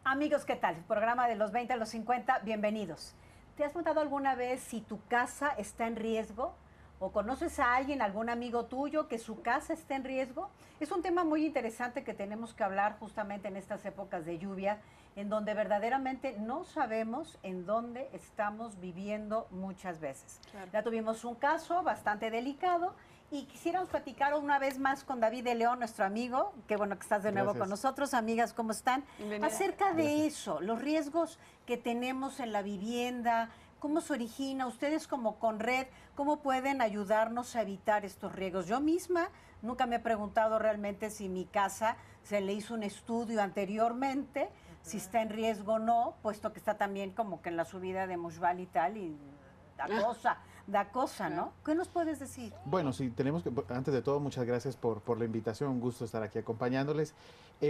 Amigos, ¿qué tal? Programa de los 20 a los 50, bienvenidos. ¿Te has preguntado alguna vez si tu casa está en riesgo? ¿O conoces a alguien, algún amigo tuyo, que su casa esté en riesgo? Es un tema muy interesante que tenemos que hablar justamente en estas épocas de lluvia, en donde verdaderamente no sabemos en dónde estamos viviendo muchas veces. Claro. Ya tuvimos un caso bastante delicado y quisiéramos platicar una vez más con David de León, nuestro amigo. Qué bueno que estás de nuevo con nosotros. Amigas, ¿cómo están? Bienvenida. Acerca de eso, los riesgos que tenemos en la vivienda, ¿cómo se origina? Ustedes como Conred, ¿cómo pueden ayudarnos a evitar estos riesgos? Yo misma nunca me he preguntado realmente si mi casa se le hizo un estudio anteriormente, si está en riesgo o no, puesto que está también como que en la subida de Mushbal y tal, y da cosa, ¿no? ¿Qué nos puedes decir? Bueno, sí, tenemos que, antes de todo, muchas gracias por la invitación, un gusto estar aquí acompañándoles.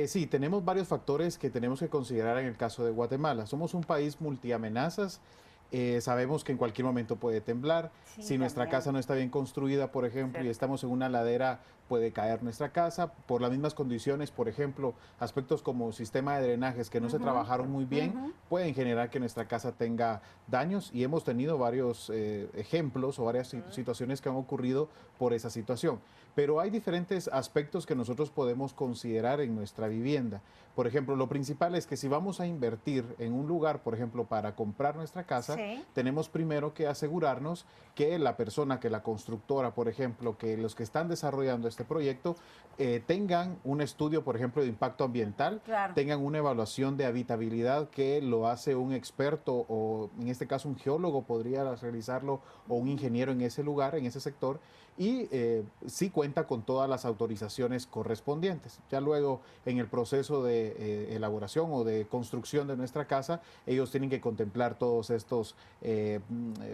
Sí, tenemos varios factores que tenemos que considerar en el caso de Guatemala. Somos un país multiamenazas. Sabemos que en cualquier momento puede temblar. Sí, si nuestra casa no está bien construida, por ejemplo, y estamos en una ladera, puede caer nuestra casa. Por las mismas condiciones, por ejemplo, aspectos como sistema de drenajes que no se trabajaron muy bien, pueden generar que nuestra casa tenga daños. Y hemos tenido varios ejemplos o varias situaciones que han ocurrido por esa situación. Pero hay diferentes aspectos que nosotros podemos considerar en nuestra vivienda. Por ejemplo, lo principal es que si vamos a invertir en un lugar, por ejemplo, para comprar nuestra casa, tenemos primero que asegurarnos que la persona, que la constructora, por ejemplo, que los que están desarrollando este proyecto tengan un estudio, por ejemplo, de impacto ambiental, tengan una evaluación de habitabilidad que lo hace un experto o en este caso un geólogo podría realizarlo o un ingeniero en ese lugar, en ese sector, y sí cuenta con todas las autorizaciones correspondientes. Ya luego en el proceso de elaboración o de construcción de nuestra casa, ellos tienen que contemplar todos estos,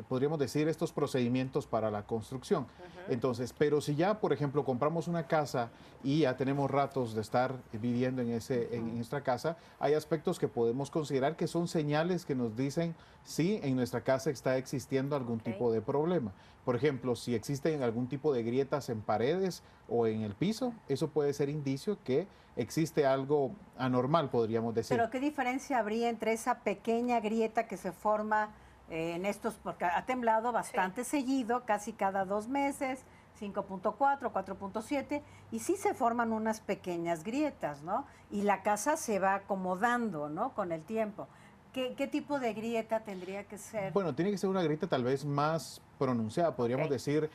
podríamos decir, estos procedimientos para la construcción. Entonces, pero si ya, por ejemplo, compramos una casa y ya tenemos ratos de estar viviendo en nuestra casa, hay aspectos que podemos considerar que son señales que nos dicen si en nuestra casa está existiendo algún tipo de problema. Por ejemplo, si existen algún tipo de grietas en paredes o en el piso, eso puede ser indicio que existe algo anormal, podríamos decir. Pero ¿qué diferencia habría entre esa pequeña grieta que se forma en estos, porque ha temblado bastante seguido, casi cada 2 meses, 5.4, 4.7, y sí se forman unas pequeñas grietas, ¿no? Y la casa se va acomodando, ¿no? Con el tiempo. ¿Qué tipo de grieta tendría que ser? Bueno, tiene que ser una grieta tal vez más pronunciada, podríamos decir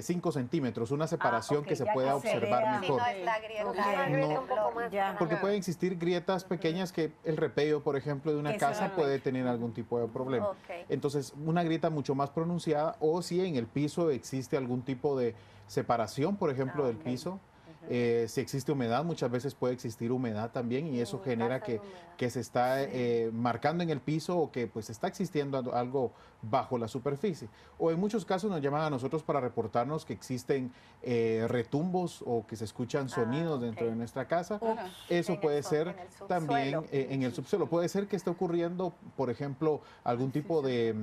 5 centímetros, una separación que se pueda observar mejor. Si no es la grieta, un poco más. Porque pueden existir grietas pequeñas que el repello, por ejemplo, de una casa puede tener algún tipo de problema. Entonces, una grieta mucho más pronunciada, o si en el piso existe algún tipo de separación, por ejemplo, del piso. Si existe humedad, muchas veces puede existir humedad también y eso genera que se está marcando en el piso o que pues está existiendo algo bajo la superficie. O en muchos casos nos llaman a nosotros para reportarnos que existen retumbos o que se escuchan sonidos dentro de nuestra casa. Eso puede ser también en el subsuelo. Puede ser que esté ocurriendo, por ejemplo, algún tipo de...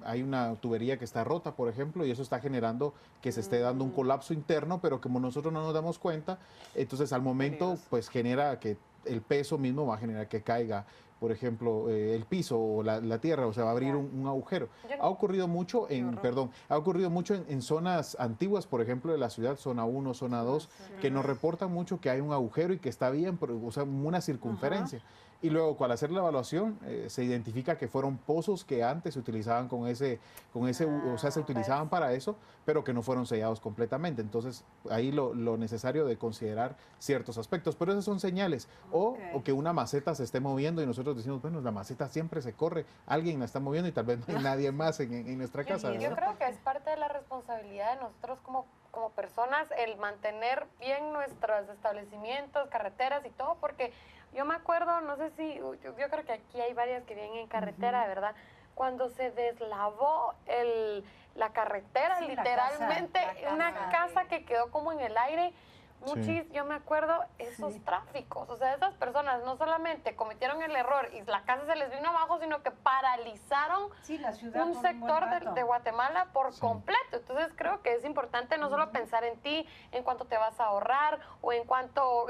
hay una tubería que está rota, por ejemplo, y eso está generando que se esté dando un colapso interno, pero como nosotros no nos damos cuenta, entonces al momento pues genera que el peso mismo va a generar que caiga, por ejemplo, el piso o la tierra, o sea, va a abrir un agujero. Ha ocurrido mucho en zonas antiguas, por ejemplo, de la ciudad, zona 1, zona 2, que nos reportan mucho que hay un agujero y que está bien, o sea, una circunferencia. Y luego, al hacer la evaluación, se identifica que fueron pozos que antes se utilizaban o sea, se utilizaban para eso, pero que no fueron sellados completamente. Entonces, ahí lo necesario de considerar ciertos aspectos. Pero esas son señales. O que una maceta se esté moviendo y nosotros decimos, bueno, la maceta siempre se corre, alguien la está moviendo y tal vez no hay nadie más en nuestra casa. Yo creo que es parte de la responsabilidad de nosotros como personas el mantener bien nuestros establecimientos, carreteras y todo, porque yo me acuerdo, no sé si, yo creo que aquí hay varias que vienen en carretera, de verdad, cuando se deslavó la carretera, literalmente, una casa que quedó como en el aire. Yo me acuerdo esos tráficos, o sea, esas personas no solamente cometieron el error y la casa se les vino abajo, sino que paralizaron la ciudad un sector de Guatemala por completo. Entonces creo que es importante no solo pensar en ti, en cuánto te vas a ahorrar o en cuánto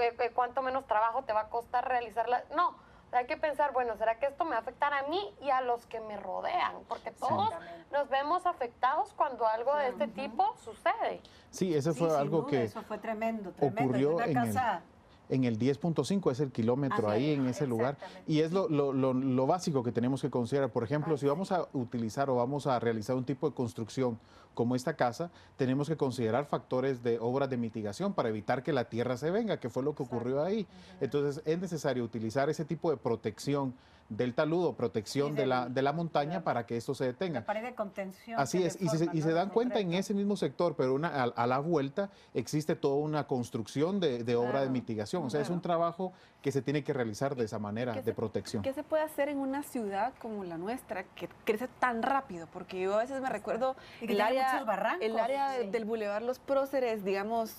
menos trabajo te va a costar realizarla, no, Hay que pensar, bueno, ¿será que esto me va a afectar a mí y a los que me rodean? Porque todos nos vemos afectados cuando algo de este tipo sucede. Sí, eso Sí, fue sin algo duda, que eso fue tremendo, tremendo. ocurrió Una casa... en el 10.5, es el kilómetro ahí en ese lugar. Y es lo básico que tenemos que considerar. Por ejemplo, si vamos a utilizar o vamos a realizar un tipo de construcción como esta casa, tenemos que considerar factores de obras de mitigación para evitar que la tierra se venga, que fue lo que ocurrió ahí. Entonces es necesario utilizar ese tipo de protección del taludo, protección de la montaña para que esto se detenga. La pared de contención. Así es, y se dan cuenta en ese mismo sector, pero a la vuelta existe toda una construcción de obra de mitigación. O sea, es un trabajo que se tiene que realizar de esa manera, de protección. ¿Qué se puede hacer en una ciudad como la nuestra, que crece tan rápido? Porque yo a veces me recuerdo el área del Boulevard Los Próceres, digamos,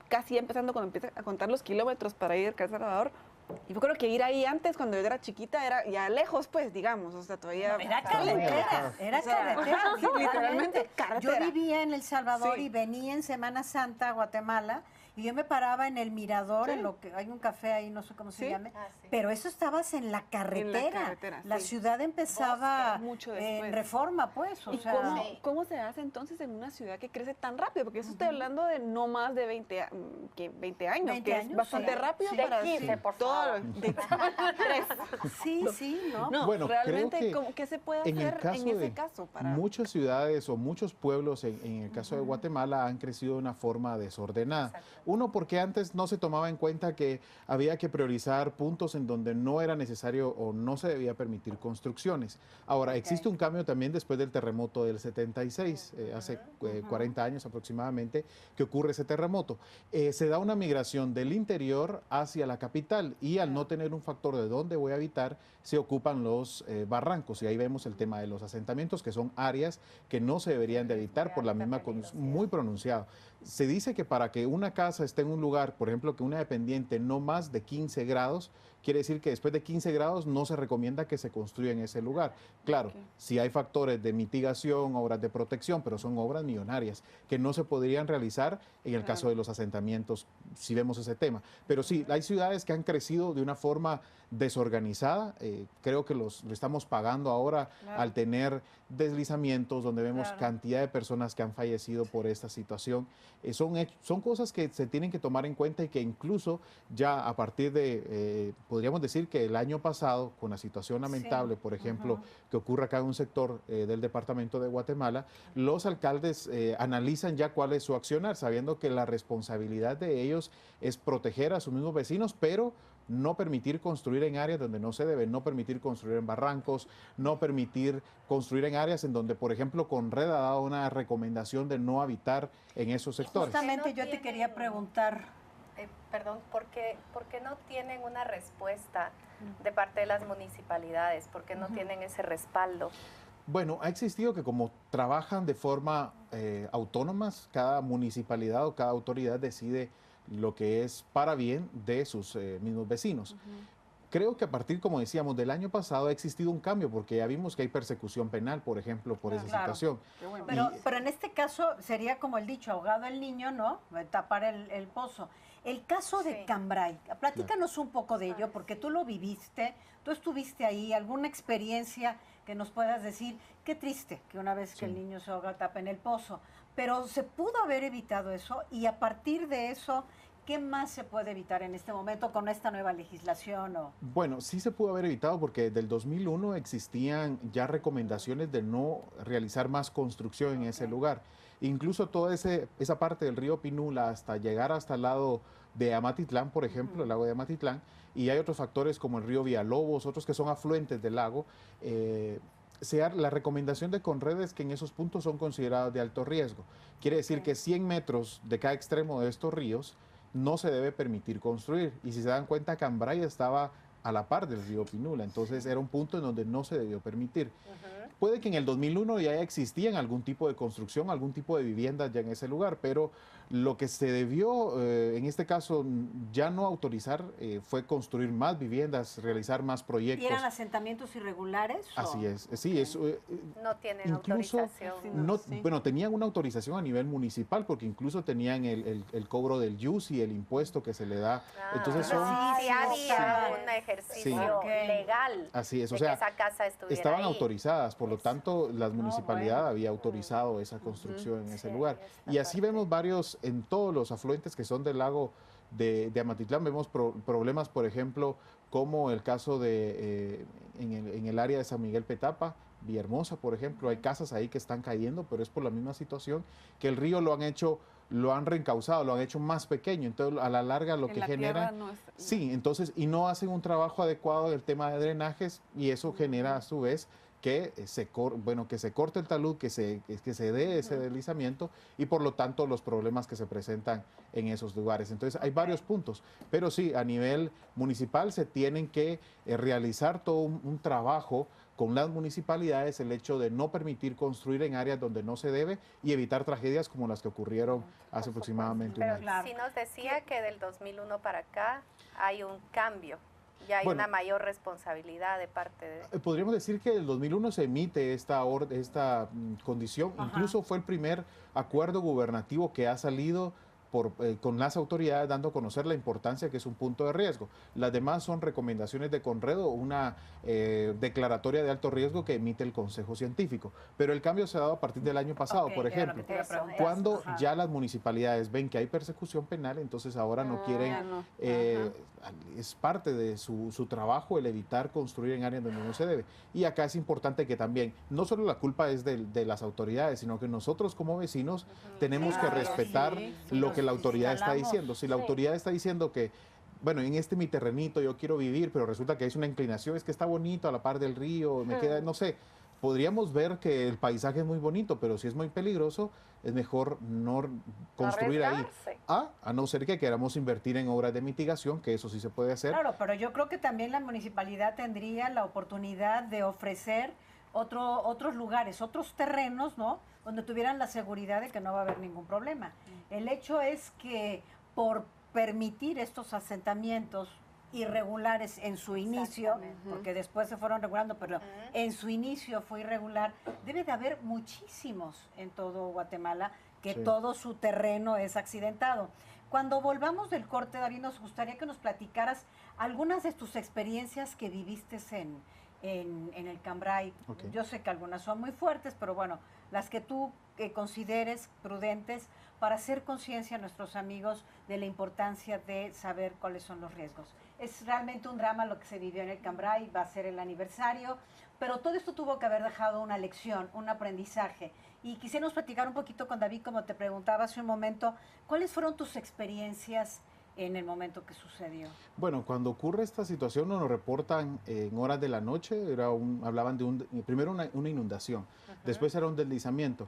casi empezando cuando empieza a contar los kilómetros para ir a Salvador. Y yo creo que ir ahí antes, cuando yo era chiquita, era ya lejos, pues, digamos, o sea, todavía... No, era carretera, literalmente carretera. Yo vivía en El Salvador y venía en Semana Santa a Guatemala, y yo me paraba en el mirador, en lo que hay un café ahí, no sé cómo se llame, pero eso estabas en la carretera. La ciudad empezaba mucho en Reforma, pues, o sea... ¿Cómo se hace entonces en una ciudad que crece tan rápido? Porque eso estoy hablando de no más de 20 años, 20 que años, es bastante rápido para... 15, por todo, favor. No, bueno, realmente, creo que ¿qué se puede hacer en ese caso? Para... Muchas ciudades o muchos pueblos, en el caso de Guatemala, han crecido de una forma desordenada. Uno, porque antes no se tomaba en cuenta que había que priorizar puntos en donde no era necesario o no se debía permitir construcciones. Ahora, existe un cambio también después del terremoto del 76, hace 40 años aproximadamente, que ocurre ese terremoto. Se da una migración del interior hacia la capital y al no tener un factor de dónde voy a habitar, se ocupan los barrancos. Y ahí vemos el tema de los asentamientos, que son áreas que no se deberían de habitar por la misma condición, muy pronunciado. Se dice que para que una casa esté en un lugar, por ejemplo, que una dependiente no más de 15 grados, quiere decir que después de 15 grados no se recomienda que se construya en ese lugar. Claro, si hay factores de mitigación, obras de protección, pero son obras millonarias que no se podrían realizar en el caso de los asentamientos, si vemos ese tema. Pero sí, hay ciudades que han crecido de una forma desorganizada. Creo que lo estamos pagando ahora al tener deslizamientos, donde vemos cantidad de personas que han fallecido por esta situación. Son cosas que se tienen que tomar en cuenta y que incluso ya a partir de, podríamos decir que el año pasado, con la situación lamentable, por ejemplo, que ocurre acá en un sector del departamento de Guatemala, los alcaldes analizan ya cuál es su accionar, sabiendo que la responsabilidad de ellos es proteger a sus mismos vecinos, pero no permitir construir en áreas donde no se debe, no permitir construir en barrancos, no permitir construir en áreas en donde, por ejemplo, Conred ha dado una recomendación de no habitar en esos sectores. Justamente yo te quería preguntar. Perdón, ¿por qué no tienen una respuesta de parte de las municipalidades? ¿Por qué no tienen ese respaldo? Bueno, ha existido que como trabajan de forma autónomas, cada municipalidad o cada autoridad decide lo que es para bien de sus mismos vecinos. Creo que a partir, como decíamos, del año pasado ha existido un cambio, porque ya vimos que hay persecución penal, por ejemplo, por esa situación. Pero en este caso sería como el dicho, ahogado el niño, ¿no? Tapar el pozo. El caso de Cambrai, platícanos un poco de ello, porque tú lo viviste, tú estuviste ahí, alguna experiencia que nos puedas decir. Qué triste que una vez que el niño se ahoga, tapen el pozo. Pero se pudo haber evitado eso, y a partir de eso, ¿qué más se puede evitar en este momento con esta nueva legislación? Bueno, sí se pudo haber evitado, porque desde el 2001 existían ya recomendaciones de no realizar más construcción en ese lugar. Incluso toda esa parte del río Pinula hasta llegar hasta el lado de Amatitlán, por ejemplo, el lago de Amatitlán, y hay otros factores como el río Villalobos, otros que son afluentes del lago. La recomendación de Conred es que en esos puntos son considerados de alto riesgo. Quiere decir que 100 metros de cada extremo de estos ríos no se debe permitir construir. Y si se dan cuenta, Cambrai estaba a la par del río Pinula, entonces era un punto en donde no se debió permitir. Puede que en el 2001 ya existían algún tipo de construcción, algún tipo de viviendas ya en ese lugar, pero lo que se debió, en este caso, ya no autorizar fue construir más viviendas, realizar más proyectos. ¿Y eran asentamientos irregulares? Así es, sí, es. No tienen incluso autorización. Bueno, tenían una autorización a nivel municipal porque incluso tenían el cobro del IUS y el impuesto que se le da. Entonces sí había un ejercicio legal. Así es, o sea, que esa casa estaban autorizadas, por lo tanto, la municipalidad había autorizado esa construcción en ese lugar. Y así vemos varios, en todos los afluentes que son del lago de Amatitlán, vemos problemas, por ejemplo, como el caso de en el área de San Miguel Petapa, Villahermosa, por ejemplo, hay casas ahí que están cayendo, pero es por la misma situación que el río lo han reencauzado, lo han hecho más pequeño, entonces a la larga lo que genera... Sí, entonces, y no hacen un trabajo adecuado del tema de drenajes y eso genera a su vez que se corte el talud, que se dé ese deslizamiento y por lo tanto los problemas que se presentan en esos lugares. Entonces hay varios puntos, pero sí, a nivel municipal se tienen que realizar todo un trabajo con las municipalidades, el hecho de no permitir construir en áreas donde no se debe y evitar tragedias como las que ocurrieron hace aproximadamente un año. Pero sí nos decía que del 2001 para acá hay un cambio. Ya hay una mayor responsabilidad de parte de... Podríamos decir que en el 2001 se emite esta condición. Incluso fue el primer acuerdo gubernativo que ha salido con las autoridades dando a conocer la importancia que es un punto de riesgo. Las demás son recomendaciones de Conredo, una declaratoria de alto riesgo que emite el Consejo Científico. Pero el cambio se ha dado a partir del año pasado, por ejemplo. Cuando ya las municipalidades ven que hay persecución penal, entonces ahora no quieren... es parte de su trabajo el evitar construir en áreas donde no se debe. Y acá es importante que también, no solo la culpa es de las autoridades, sino que nosotros como vecinos tenemos que respetar lo que la autoridad está diciendo. Si la autoridad está diciendo que, bueno, en este mi terrenito yo quiero vivir, pero resulta que es una inclinación, es que está bonito a la par del río, me queda, no sé, podríamos ver que el paisaje es muy bonito, pero si es muy peligroso, es mejor no construir ahí. A no ser que queramos invertir en obras de mitigación, que eso sí se puede hacer. Claro, pero yo creo que también la municipalidad tendría la oportunidad de ofrecer otros lugares, otros terrenos, ¿no? Donde tuvieran la seguridad de que no va a haber ningún problema. El hecho es que por permitir estos asentamientos irregulares en su inicio, porque después se fueron regulando, pero en su inicio fue irregular, debe de haber muchísimos en todo Guatemala que todo su terreno es accidentado. Cuando volvamos del corte, David, nos gustaría que nos platicaras algunas de tus experiencias que viviste en el Cambrai. Yo sé que algunas son muy fuertes, pero bueno, las que tú consideres prudentes para hacer conciencia a nuestros amigos de la importancia de saber cuáles son los riesgos. Es realmente un drama lo que se vivió en el Cambrai, va a ser el aniversario, pero todo esto tuvo que haber dejado una lección, un aprendizaje. Y quisiéramos platicar un poquito con David, como te preguntaba hace un momento, ¿cuáles fueron tus experiencias en el momento que sucedió? Bueno, cuando ocurre esta situación nos reportan en horas de la noche, hablaban de primero una inundación, después era un deslizamiento.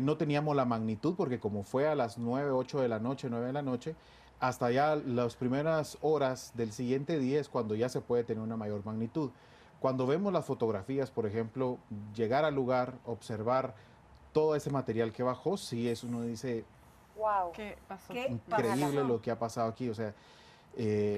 No teníamos la magnitud porque como fue a las 9 de la noche, hasta ya las primeras horas del siguiente día es cuando ya se puede tener una mayor magnitud. Cuando vemos las fotografías, por ejemplo, llegar al lugar, observar todo ese material que bajó, sí es, uno dice, wow, ¿qué pasó? Increíble lo que ha pasado aquí, o sea,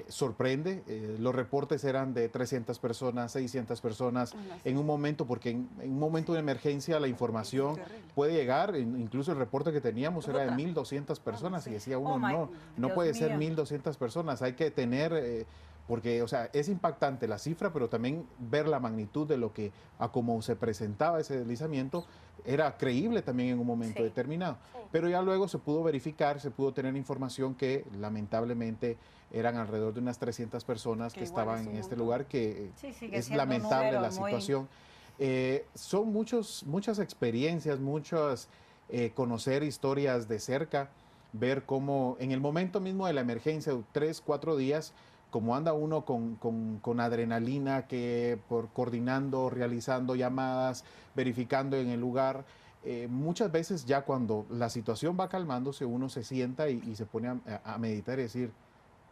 sorprende. Los reportes eran de 300 personas, 600 personas en un momento, porque en un momento de emergencia la información puede llegar, incluso el reporte que teníamos era de 1.200 personas y decía uno, no puede ser 1.200 personas, hay que tener... porque, o sea, es impactante la cifra, pero también ver la magnitud de lo que, a cómo se presentaba ese deslizamiento, era creíble también en un momento determinado. Pero ya luego se pudo verificar, se pudo tener información que lamentablemente eran alrededor de unas 300 personas que estaban en este lugar, que es lamentable la situación. Son muchas experiencias, conocer historias de cerca, ver cómo en el momento mismo de la emergencia, 3, 4 días, como anda uno con adrenalina, coordinando, realizando llamadas, verificando en el lugar. Muchas veces ya cuando la situación va calmándose, uno se sienta y se pone a meditar y decir,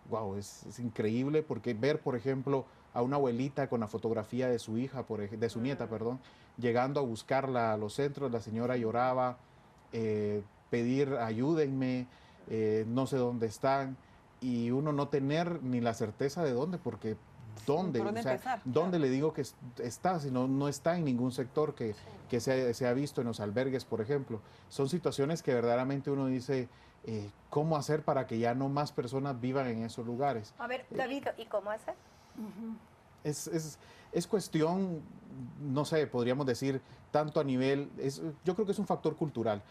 wow, es increíble, porque ver, por ejemplo, a una abuelita con la fotografía de su hija, de su nieta, perdón, llegando a buscarla a los centros, la señora lloraba, pedir ayúdenme, no sé dónde están, y uno no tener ni la certeza de dónde, porque ¿dónde? ¿Por dónde o sea, empezar? ¿dónde le digo que está? Si no está en ningún sector que se ha visto en los albergues, por ejemplo. Son situaciones que verdaderamente uno dice, ¿cómo hacer para que ya no más personas vivan en esos lugares? A ver, David. ¿Y cómo hacer? Es cuestión, no sé, podríamos decir, tanto a nivel, yo creo que es un factor cultural,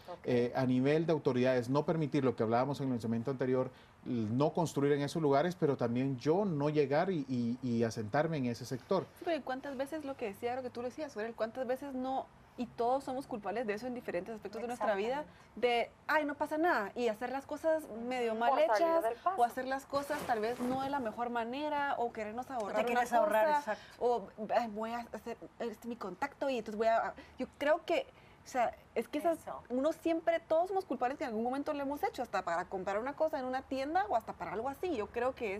a nivel de autoridades, no permitir lo que hablábamos en el lanzamiento anterior, no construir en esos lugares, pero también yo no llegar y asentarme en ese sector. Sí, pero ¿cuántas veces lo que decía, lo que tú decías, cuántas veces no, y todos somos culpables de eso en diferentes aspectos de nuestra vida, de, ay, no pasa nada, y hacer las cosas medio mal hechas, o hacer las cosas tal vez no de la mejor manera, o querernos ahorrar una cosa, o ay, voy a hacer mi contacto y entonces yo creo que, o sea, es que uno siempre, todos somos culpables que en algún momento lo hemos hecho, hasta para comprar una cosa en una tienda o hasta para algo así. Yo creo que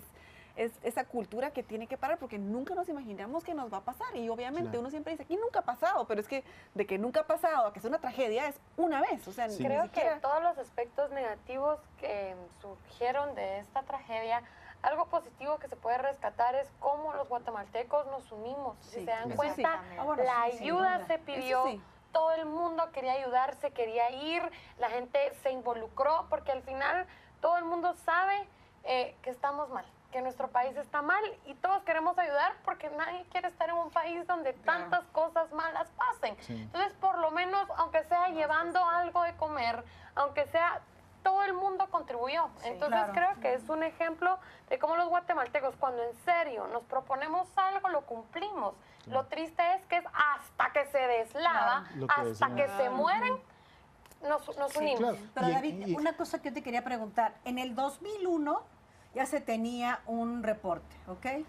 es esa cultura que tiene que parar, porque nunca nos imaginamos que nos va a pasar, y obviamente uno siempre dice, aquí nunca ha pasado, pero es que de que nunca ha pasado a que es una tragedia es una vez, o sea, Sí. Creo que todos los aspectos negativos que surgieron de esta tragedia, algo positivo que se puede rescatar es cómo los guatemaltecos nos unimos. Si se dan cuenta, la ayuda se pidió, todo el mundo quería ayudarse, quería ir, la gente se involucró, porque al final todo el mundo sabe que estamos mal, que nuestro país está mal, y todos queremos ayudar porque nadie quiere estar en un país donde tantas cosas malas pasen. Entonces, por lo menos, aunque sea llevando algo de comer, aunque sea, todo el mundo contribuyó. Entonces creo que es un ejemplo de cómo los guatemaltecos, cuando en serio nos proponemos algo, lo cumplimos. Lo triste es que es hasta que se deslava, hasta que se mueren, nos unimos. Claro. Pero David, una cosa que yo te quería preguntar. En el 2001 ya se tenía un reporte, ¿ok?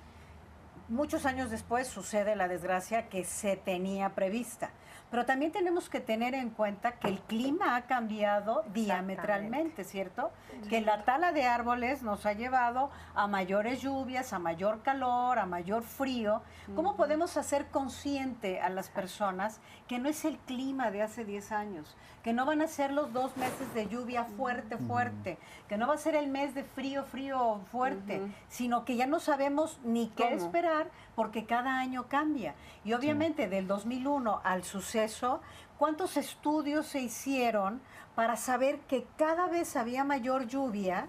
Muchos años después sucede la desgracia que se tenía prevista. Pero también tenemos que tener en cuenta que el clima ha cambiado diametralmente, ¿cierto? Que la tala de árboles nos ha llevado a mayores lluvias, a mayor calor, a mayor frío. ¿Cómo podemos hacer consciente a las personas que no es el clima de hace 10 años? Que no van a ser los 2 meses de lluvia fuerte, fuerte, que no va a ser el mes de frío, frío, fuerte, sino que ya no sabemos ni qué esperar porque cada año cambia. Y obviamente del 2001 al suceso, ¿cuántos estudios se hicieron para saber que cada vez había mayor lluvia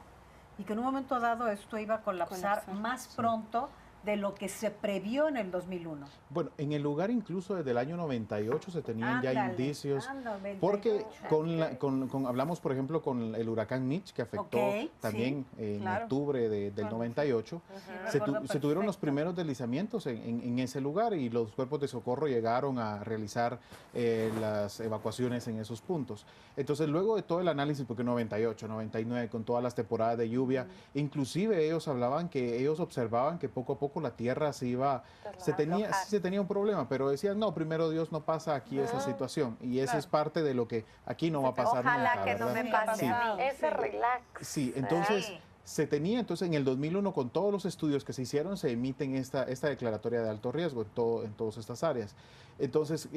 y que en un momento dado esto iba a colapsar más pronto de lo que se previó en el 2001? Bueno, en el lugar incluso desde el año 98 se tenían ya indicios, porque hablamos, por ejemplo, con el huracán Mitch, que afectó también en octubre del 98, se tuvieron los primeros deslizamientos en ese lugar, y los cuerpos de socorro llegaron a realizar las evacuaciones en esos puntos. Entonces, luego de todo el análisis, porque 98, 99, con todas las temporadas de lluvia, inclusive ellos hablaban que ellos observaban que poco a poco la tierra se tenía un problema, pero decían, no, primero Dios, no pasa aquí esa situación, y eso es parte de lo que aquí no va a pasar nunca. Ojalá que no me pase a mí. Ese relax. Sí, entonces se tenía, entonces en el 2001, con todos los estudios que se hicieron, se emiten esta declaratoria de alto riesgo en todas estas áreas. Entonces,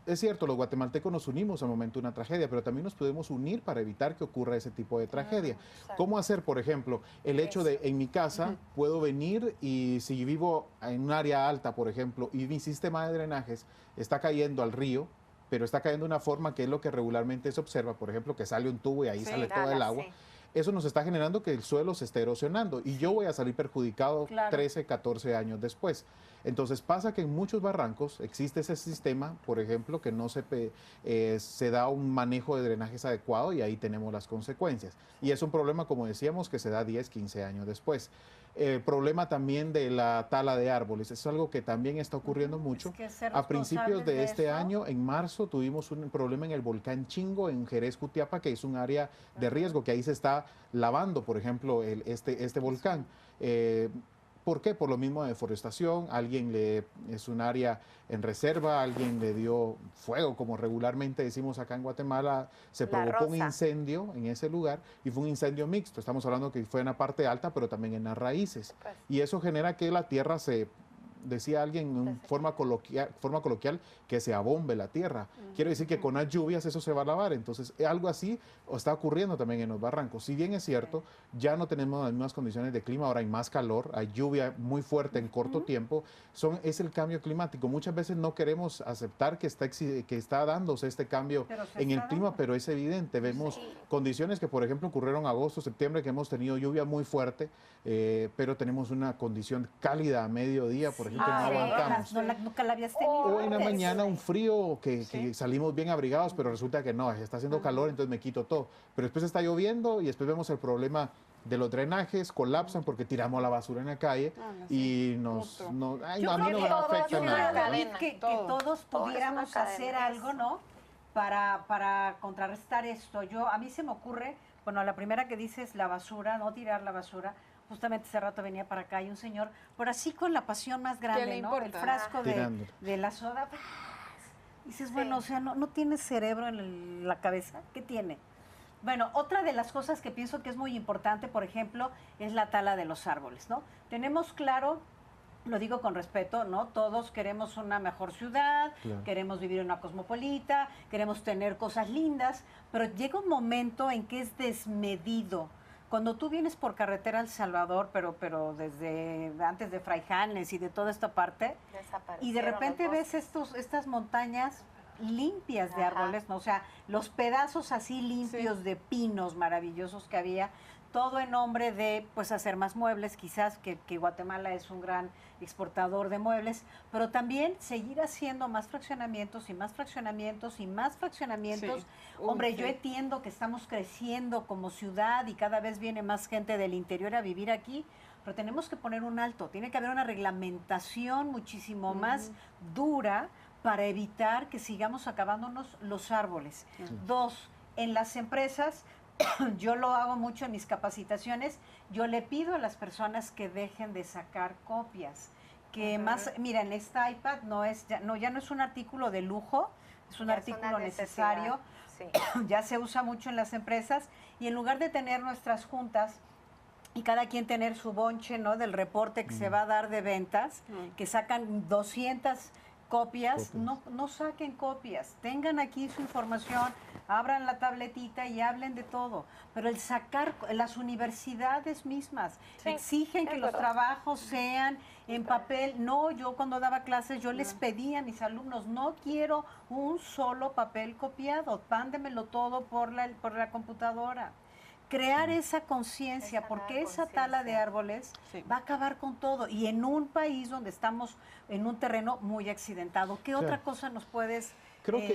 es cierto, los guatemaltecos nos unimos al momento de una tragedia, pero también nos podemos unir para evitar que ocurra ese tipo de tragedia. ¿Cómo hacer, por ejemplo, el hecho de en mi casa puedo venir, y si vivo en un área alta, por ejemplo, y mi sistema de drenajes está cayendo al río, pero está cayendo de una forma que es lo que regularmente se observa, por ejemplo, que sale un tubo y ahí sale todo el agua? Eso nos está generando que el suelo se esté erosionando, y yo voy a salir perjudicado 13, 14 años después. Entonces pasa que en muchos barrancos existe ese sistema, por ejemplo, que no se da un manejo de drenajes adecuado, y ahí tenemos las consecuencias. Y es un problema, como decíamos, que se da 10, 15 años después. El problema también de la tala de árboles es algo que también está ocurriendo mucho. A principios de este año, en marzo, tuvimos un problema en el volcán Chingo, en Jerez, Jutiapa, que es un área de riesgo, que ahí se está lavando, por ejemplo, este volcán. ¿Por qué? Por lo mismo de deforestación, es un área en reserva, alguien le dio fuego, como regularmente decimos acá en Guatemala, se provocó un incendio en ese lugar, y fue un incendio mixto. Estamos hablando que fue en la parte alta, pero también en las raíces. Y eso genera que la tierra se decía alguien en forma coloquial, que se abombe la tierra. Quiere decir que con las lluvias eso se va a lavar. Entonces, algo así está ocurriendo también en los barrancos. Si bien es cierto, ya no tenemos las mismas condiciones de clima, ahora hay más calor, hay lluvia muy fuerte en corto tiempo, es el cambio climático. Muchas veces no queremos aceptar que está dándose este cambio en el clima, pero es evidente. Vemos condiciones que, por ejemplo, ocurrieron en agosto, septiembre, que hemos tenido lluvia muy fuerte, pero tenemos una condición cálida a mediodía, por ejemplo, no aguantamos. Nunca la habías tenido. O en la mañana un frío que salimos bien abrigados, pero resulta que no, está haciendo calor, entonces me quito todo. Pero después está lloviendo y después vemos el problema de los drenajes, colapsan porque tiramos la basura en la calle y a mí no me afecta nada. Yo creo que todos pudiéramos hacer algo, ¿no? Para contrarrestar esto. A mí se me ocurre, bueno, la primera que dice es la basura, no tirar la basura. Justamente hace rato venía para acá y un señor, por así con la pasión más grande, ¿no? El frasco de la soda. Dices, bueno, o sea, no tiene cerebro en la cabeza. ¿Qué tiene? Bueno, otra de las cosas que pienso que es muy importante, por ejemplo, es la tala de los árboles, ¿no? Tenemos claro, lo digo con respeto, ¿no? Todos queremos una mejor ciudad, queremos vivir en una cosmopolita, queremos tener cosas lindas, pero llega un momento en que es desmedido. Cuando tú vienes por carretera a El Salvador, pero desde antes de Fraijanes y de toda esta parte, y de repente ves estas montañas limpias de árboles, ¿no? O sea, los pedazos así limpios de pinos maravillosos que había, todo en nombre de, pues, hacer más muebles, quizás que Guatemala es un gran exportador de muebles, pero también seguir haciendo más fraccionamientos y más fraccionamientos y más fraccionamientos. Sí. Hombre, yo entiendo que estamos creciendo como ciudad y cada vez viene más gente del interior a vivir aquí, pero tenemos que poner un alto, tiene que haber una reglamentación muchísimo más dura para evitar que sigamos acabándonos los árboles. Dos, en las empresas, yo lo hago mucho en mis capacitaciones, yo le pido a las personas que dejen de sacar copias, que más, miren, esta iPad ya no es un artículo de lujo, es un artículo necesario, ya se usa mucho en las empresas, y en lugar de tener nuestras juntas y cada quien tener su bonche, ¿no?, del reporte que se va a dar de ventas, que sacan 200 copias, no saquen copias, tengan aquí su información, abran la tabletita y hablen de todo, pero el sacar, las universidades mismas exigen que los trabajos sean en papel. No, yo cuando daba clases yo les pedía a mis alumnos, no quiero un solo papel copiado, mándemelo todo por la computadora. Crear esa conciencia, porque esa tala de árboles va a acabar con todo. Y en un país donde estamos en un terreno muy accidentado, ¿qué otra cosa nos puedes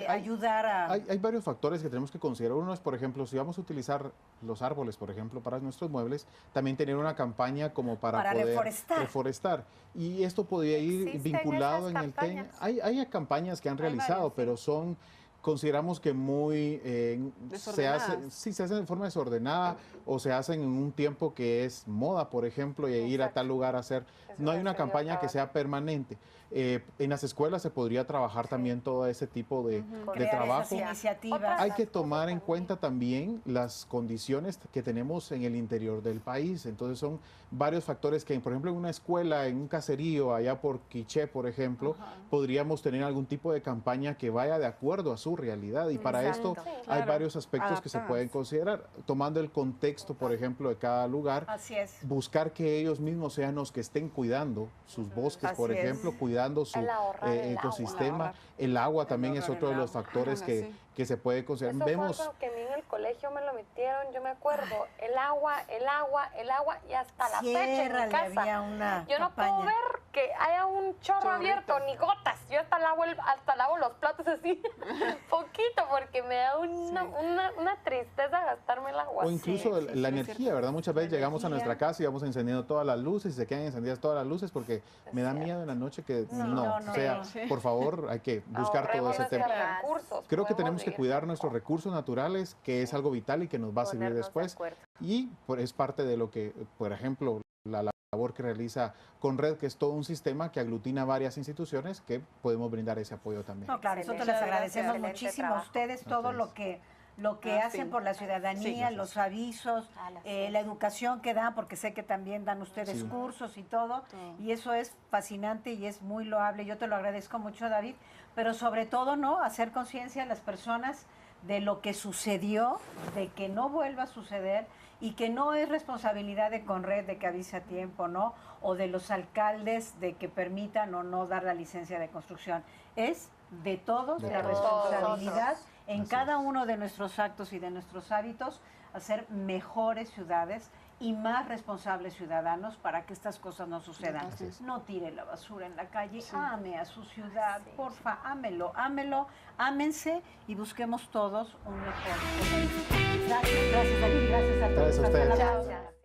ayudar a...? Hay varios factores que tenemos que considerar. Uno es, por ejemplo, si vamos a utilizar los árboles, por ejemplo, para nuestros muebles, también tener una campaña como para poder reforestar. Y esto podría ir vinculado en el tema. Hay campañas que han realizado, pero consideramos que se hacen de forma desordenada o se hacen en un tiempo que es moda, por ejemplo, y ir a tal lugar a hacer. No hay una campaña que sea permanente. En las escuelas se podría trabajar también todo ese tipo de trabajo. Hay que tomar en cuenta también las condiciones que tenemos en el interior del país. Entonces son varios factores que, por ejemplo, en una escuela, en un caserío, allá por Quiché, por ejemplo, podríamos tener algún tipo de campaña que vaya de acuerdo a su realidad. Y para esto hay varios aspectos que se pueden considerar, tomando el contexto, por ejemplo, de cada lugar. Buscar que ellos mismos sean los que estén cuidando sus bosques, por ejemplo, cuidando su ecosistema. El agua también es otro de los factores que se puede considerar. Eso fue algo que a mí en el colegio me lo metieron, yo me acuerdo, el agua, y hasta la fecha en mi casa. Yo no puedo ver que haya un chorro abierto, ni gotas. Yo hasta lavo los platos así, poquito, porque me da una tristeza gastarme el agua. O incluso la energía, ¿verdad? Muchas veces llegamos a nuestra casa y vamos encendiendo todas las luces y se quedan encendidas todas las luces porque me da miedo en la noche que por favor, hay que buscar todo ese tema. Creo que tenemos que cuidar nuestros recursos naturales, que es algo vital y que nos va a servir después. Y es parte de lo que, por ejemplo, la labor que realiza Conred, que es todo un sistema que aglutina varias instituciones que podemos brindar ese apoyo también. No, claro, nosotros les agradecemos muchísimo a ustedes todo lo que lo que hacen por la ciudadanía, los avisos, la educación que dan, porque sé que también dan ustedes cursos y todo, y eso es fascinante y es muy loable. Yo te lo agradezco mucho, David, pero sobre todo, ¿no? Hacer conciencia a las personas de lo que sucedió, de que no vuelva a suceder y que no es responsabilidad de Conred de que avise a tiempo, ¿no? O de los alcaldes de que permitan o no dar la licencia de construcción. Es de todos la responsabilidad en cada uno de nuestros actos y de nuestros hábitos hacer mejores ciudades y más responsables ciudadanos para que estas cosas no sucedan. No tire la basura en la calle, ame a su ciudad, porfa, ámelo, ámense y busquemos todos un mejor. Gracias, David, gracias a todos. Gracias a ustedes. Hasta la próxima.